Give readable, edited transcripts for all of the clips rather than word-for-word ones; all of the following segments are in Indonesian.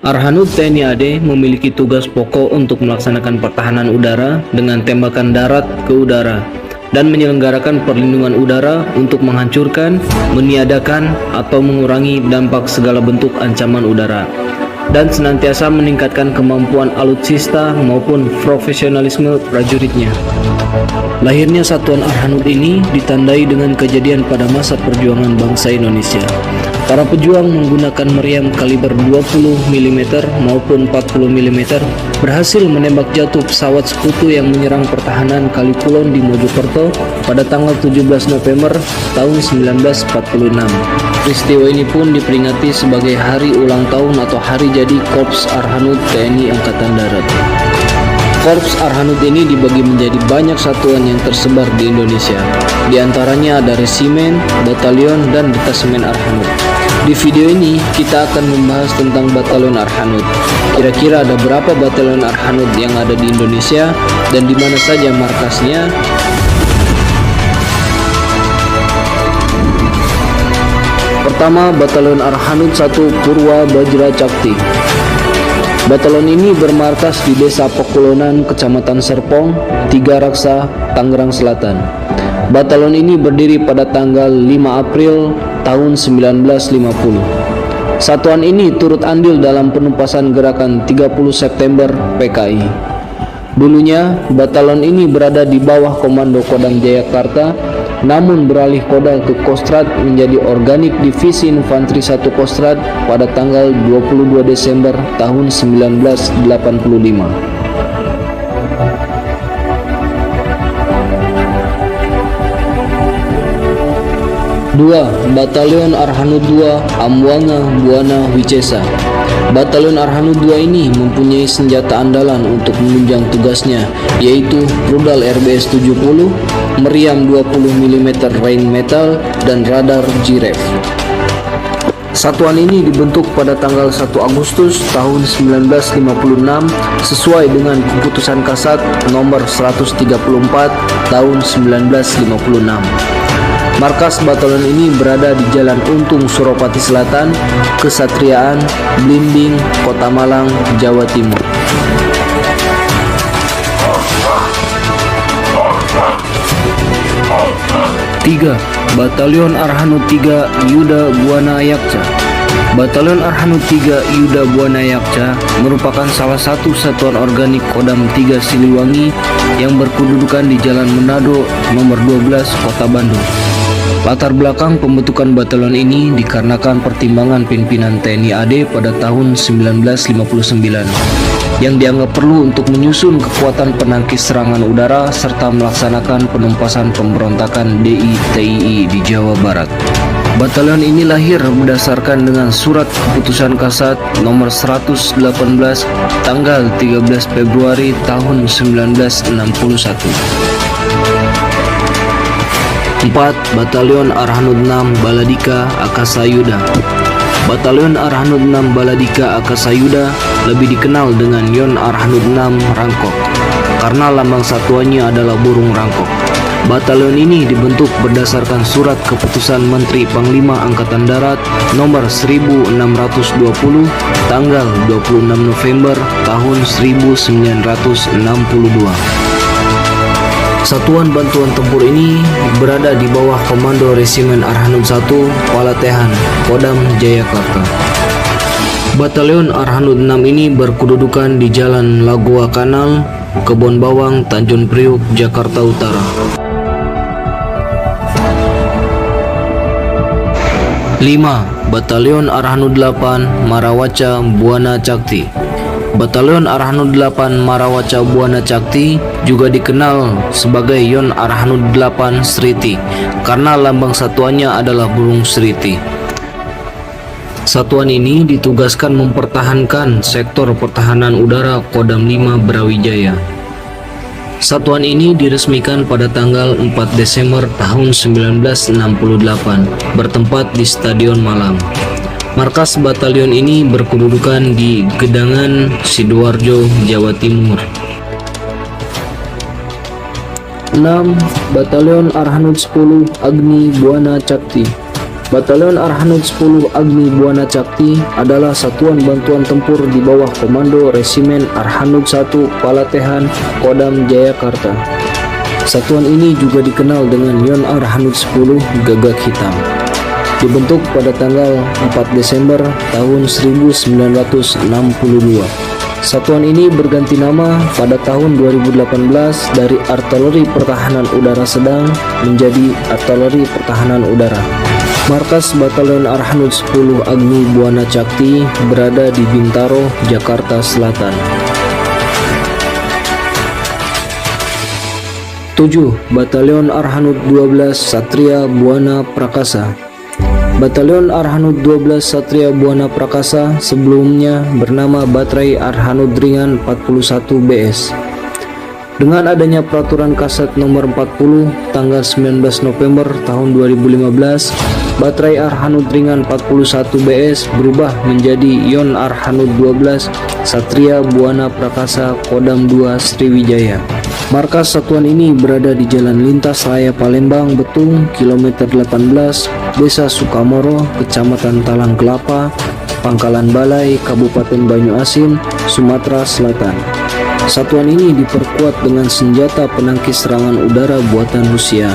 Arhanud TNI AD memiliki tugas pokok untuk melaksanakan pertahanan udara dengan tembakan darat ke udara dan menyelenggarakan perlindungan udara untuk menghancurkan, meniadakan, atau mengurangi dampak segala bentuk ancaman udara, dan senantiasa meningkatkan kemampuan alutsista maupun profesionalisme prajuritnya. Lahirnya Satuan Arhanud ini ditandai dengan kejadian pada masa perjuangan bangsa Indonesia. Para pejuang menggunakan meriam kaliber 20 mm maupun 40 mm berhasil menembak jatuh pesawat sekutu yang menyerang pertahanan Kalikulon di Mojokerto pada tanggal 17 November tahun 1946. Peristiwa ini pun diperingati sebagai hari ulang tahun atau hari jadi Korps Arhanud TNI Angkatan Darat. Korps Arhanud ini dibagi menjadi banyak satuan yang tersebar di Indonesia. Di antaranya ada resimen, batalion, dan detasemen Arhanud. Di video ini kita akan membahas tentang batalion Arhanud. Kira-kira ada berapa batalion Arhanud yang ada di Indonesia dan di mana saja markasnya? Pertama, Batalion Arhanud 1 Purwa Bajra Cakti. Batalion ini bermarkas di Desa Pekulonan, Kecamatan Serpong, Tiga Raksa, Tangerang Selatan. Batalion ini berdiri pada tanggal 5 April tahun 1950. Satuan ini turut andil dalam penumpasan gerakan 30 September PKI. Dulunya, batalion ini berada di bawah komando Kodam Jayakarta, namun beralih kodam ke Kostrad menjadi Organik Divisi Infanteri 1 Kostrad pada tanggal 22 Desember tahun 1985. Dua, Batalion Arhanud 2 Amwanga Buana Wicesa. Batalion Arhanud 2 ini mempunyai senjata andalan untuk menunjang tugasnya, yaitu rudal RBS 70, meriam 20 mm rain metal, dan radar G-Rev. Satuan ini dibentuk pada tanggal 1 Agustus tahun 1956 sesuai dengan keputusan Kasat nomor 134 tahun 1956. Markas batalion ini berada di Jalan Untung, Suropati Selatan, Kesatriaan, Blimbing, Kota Malang, Jawa Timur. Tiga, Batalion Arhanud 3 Yuda Buana Yakca. Batalion Arhanud 3 Yuda Buana Yakca merupakan salah satu satuan organik Kodam 3 Siliwangi yang berkedudukan di Jalan Manado nomor 12 Kota Bandung. Latar belakang pembentukan batalion ini dikarenakan pertimbangan pimpinan TNI AD pada tahun 1959 yang dianggap perlu untuk menyusun kekuatan penangkis serangan udara serta melaksanakan penumpasan pemberontakan DI/TII di Jawa Barat. Batalion ini lahir berdasarkan dengan surat keputusan Kasat nomor 118 tanggal 13 Februari tahun 1961. 4. Batalion Arhanud 6 Baladika Akasayuda. Batalion Arhanud 6 Baladika Akasayuda lebih dikenal dengan Yon Arhanud 6 Rangkok karena lambang satuannya adalah burung rangkok. Batalion ini dibentuk berdasarkan surat keputusan Menteri Panglima Angkatan Darat nomor 1620 tanggal 26 November tahun 1962. Satuan bantuan tempur ini berada di bawah komando Resimen Arhanud 1 Palatehan, Kodam Jayakarta. Batalion Arhanud 6 ini berkedudukan di Jalan Lagoa Kanal, Kebon Bawang, Tanjung Priuk, Jakarta Utara. 5. Batalion Arhanud 8 Marawaca Buana Cakti. Batalion Arhanud 8 Marawaca Buana Cakti juga dikenal sebagai Yon Arhanud 8 Sriti karena lambang satuannya adalah burung sriti. Satuan ini ditugaskan mempertahankan sektor pertahanan udara Kodam 5 Brawijaya. Satuan ini diresmikan pada tanggal 4 Desember tahun 1968 bertempat di Stadion Malang. Markas batalion ini berkedudukan di Gedangan, Sidoarjo, Jawa Timur. 6. Batalion Arhanud 10 Agni Buana Cakti. Batalion Arhanud 10 Agni Buana Cakti adalah satuan bantuan tempur di bawah komando Resimen Arhanud 1 Palatehan Kodam Jayakarta. Satuan ini juga dikenal dengan Yon Arhanud 10 Gagak Hitam. Dibentuk pada tanggal 4 Desember tahun 1962. Satuan ini berganti nama pada tahun 2018 dari Artileri Pertahanan Udara Sedang menjadi Artileri Pertahanan Udara. Markas Batalion Arhanud 10 Agni Buana Cakti berada di Bintaro, Jakarta Selatan. 7. Batalion Arhanud 12 Satria Buana Prakasa. Batalion Arhanud 12 Satria Buana Prakasa sebelumnya bernama Batrai Arhanud Ringan 41 BS. Dengan adanya peraturan Kasat nomor 40 tanggal 19 November tahun 2015, Batrai Arhanud Ringan 41 BS berubah menjadi Yon Arhanud 12 Satria Buana Prakasa Kodam 2 Sriwijaya. Markas satuan ini berada di Jalan Lintas Raya Palembang Betung, kilometer 18, Desa Sukamoro, Kecamatan Talang Kelapa, Pangkalan Balai, Kabupaten Banyuasin, Sumatera Selatan. Satuan ini diperkuat dengan senjata penangkis serangan udara buatan Rusia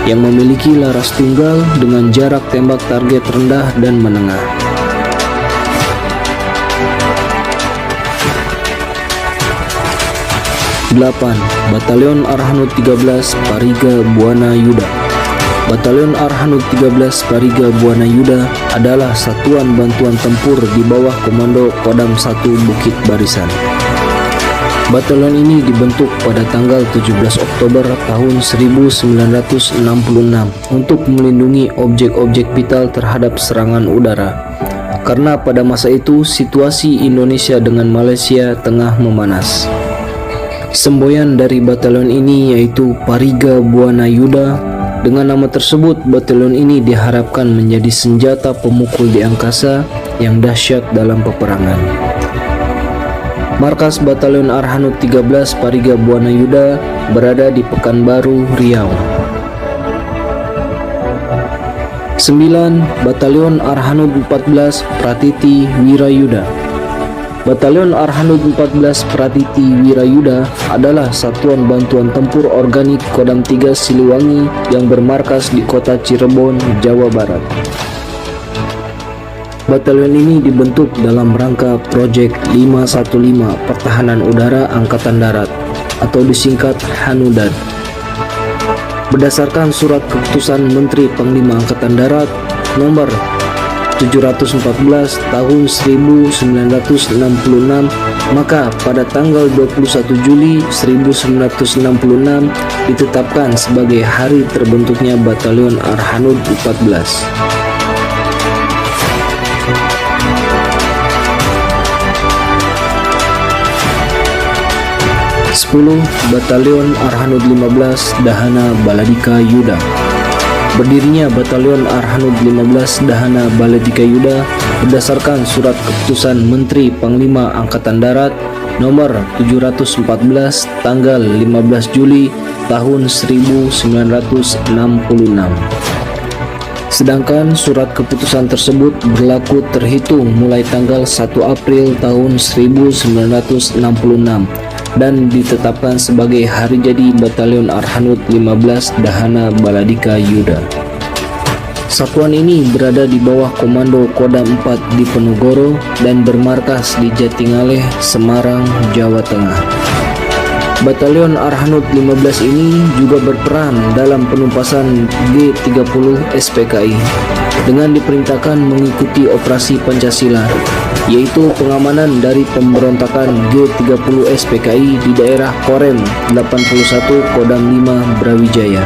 yang memiliki laras tunggal dengan jarak tembak target rendah dan menengah. Delapan. Batalion Arhanud 13 Pariga Buana Yuda. Batalion Arhanud 13 Pariga Buana Yuda adalah satuan bantuan tempur di bawah komando Kodam 1 Bukit Barisan. Batalion ini dibentuk pada tanggal 17 Oktober tahun 1966 untuk melindungi objek-objek vital terhadap serangan udara. Karena pada masa itu situasi Indonesia dengan Malaysia tengah memanas. Semboyan dari batalion ini yaitu Pariga Buana Yuda. Dengan nama tersebut, batalion ini diharapkan menjadi senjata pemukul di angkasa yang dahsyat dalam peperangan. Markas Batalion Arhanud 13 Pariga Buana Yuda berada di Pekanbaru, Riau. 9. Batalion Arhanud 14 Pratiti Wirayuda. Batalion Arhanud 14 Pratiti Wirayuda adalah satuan bantuan tempur organik Kodam 3 Siliwangi yang bermarkas di kota Cirebon, Jawa Barat. Batalion ini dibentuk dalam rangka Proyek 515 Pertahanan Udara Angkatan Darat atau disingkat Hanudad. Berdasarkan surat keputusan Menteri Panglima Angkatan Darat nomor 714 tahun 1966, maka pada tanggal 21 Juli 1966 ditetapkan sebagai hari terbentuknya Batalion Arhanud 14. 10. Batalion Arhanud 15 Dahana Baladika Yuda. Berdirinya Batalion Arhanud 15 Dahana Baladika Yuda berdasarkan surat keputusan Menteri Panglima Angkatan Darat nomor 714 tanggal 15 Juli tahun 1966. Sedangkan surat keputusan tersebut berlaku terhitung mulai tanggal 1 April tahun 1966 dan ditetapkan sebagai hari jadi Batalion Arhanud 15 Dahana Baladika Yuda. Satuan ini berada di bawah komando Kodam 4 di Penogoro dan bermarkas di Jatingaleh, Semarang, Jawa Tengah. Batalion Arhanud 15 ini juga berperan dalam penumpasan G30 SPKI dengan diperintahkan mengikuti operasi Pancasila, yaitu pengamanan dari pemberontakan G30 SPKI di daerah Korem 81 Kodam 5 Brawijaya.